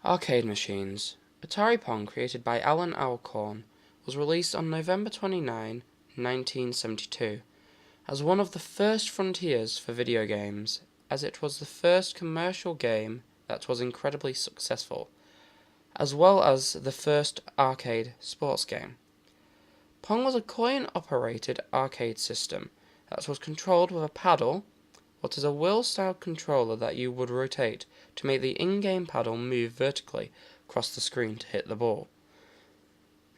Arcade machines. Atari Pong, created by Alan Alcorn, was released on November 29, 1972, as one of the first frontiers for video games, as it was the first commercial game that was incredibly successful, as well as the first arcade sports game. Pong was a coin-operated arcade system that was controlled with a paddle, what is a wheel-style controller that you would rotate to make the in-game paddle move vertically across the screen to hit the ball.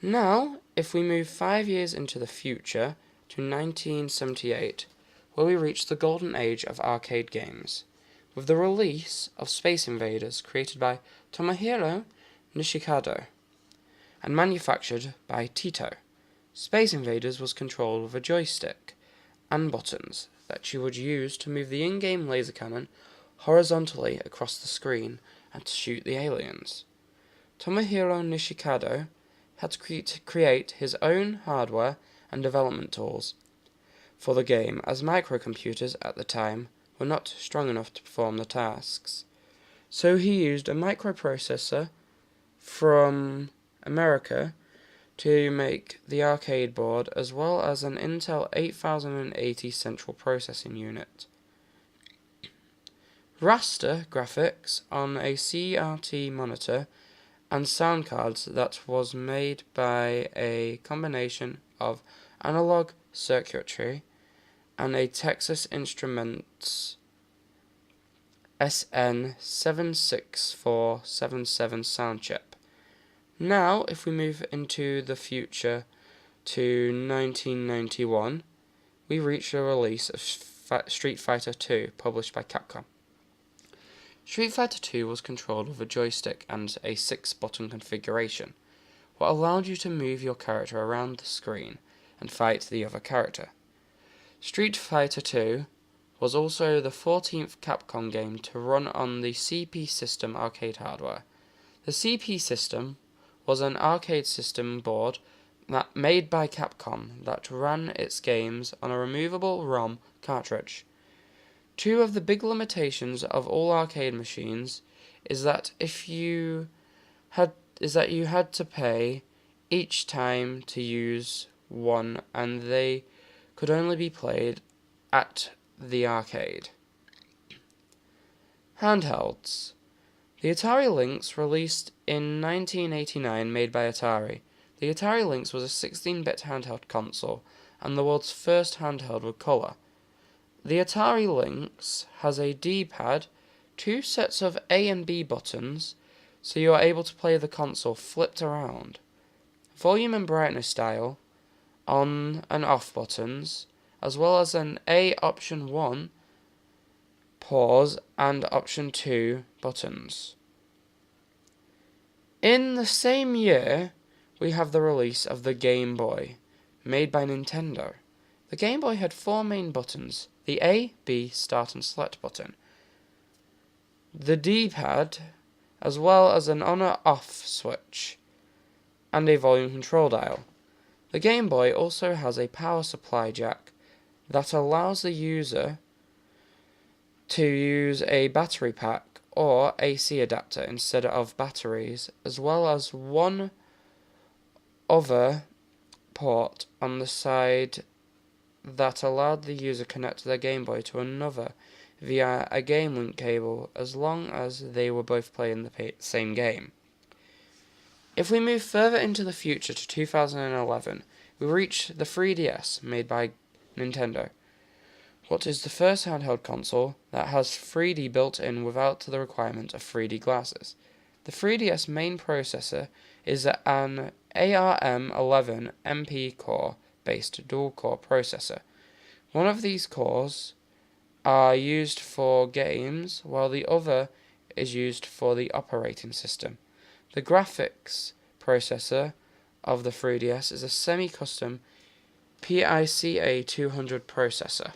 Now, if we move 5 years into the future to 1978, where we reach the golden age of arcade games, with the release of Space Invaders, created by Tomohiro Nishikado and manufactured by Taito. Space Invaders was controlled with a joystick and buttons that you would use to move the in-game laser cannon horizontally across the screen and to shoot the aliens. Tomohiro Nishikado had to create his own hardware and development tools for the game, as microcomputers at the time were not strong enough to perform the tasks. So he used a microprocessor from America to make the arcade board, as well as an Intel 8080 central processing unit. Raster graphics on a CRT monitor and sound cards that was made by a combination of analog circuitry and a Texas Instruments SN76477 sound chip. Now, if we move into the future to 1991, we reach the release of Street Fighter II, published by Capcom. Street Fighter II was controlled with a joystick and a 6-button configuration, what allowed you to move your character around the screen and fight the other character. Street Fighter II was also the 14th Capcom game to run on the CP System arcade hardware. The CP System was an arcade system board made by Capcom that ran its games on a removable ROM cartridge. Two of the big limitations of all arcade machines is that you had to pay each time to use one, and they could only be played at the arcade. Handhelds. The Atari Lynx, released in 1989, made by Atari. The Atari Lynx was a 16-bit handheld console and the world's first handheld with color. The Atari Lynx has a D-pad, 2 sets of A and B buttons, so you are able to play the console flipped around. Volume and brightness dial, on and off buttons, as well as an A option 1, pause, and option 2 buttons. In the same year, we have the release of the Game Boy, made by Nintendo. The Game Boy had 4 main buttons: the A, B, start and select button, the D-pad, as well as an on or off switch, and a volume control dial. The Game Boy also has a power supply jack that allows the user to use a battery pack or AC adapter instead of batteries, as well as one other port on the side that allowed the user to connect their Game Boy to another via a Game Link cable, as long as they were both playing the same game. If we move further into the future to 2011, we reach the 3DS, made by Nintendo, what is the first handheld console that has 3D built in without the requirement of 3D glasses. The 3DS main processor is an ARM11 MP core based dual-core processor. One of these cores are used for games, while the other is used for the operating system. The graphics processor of the 3DS is a semi-custom PICA 200 processor.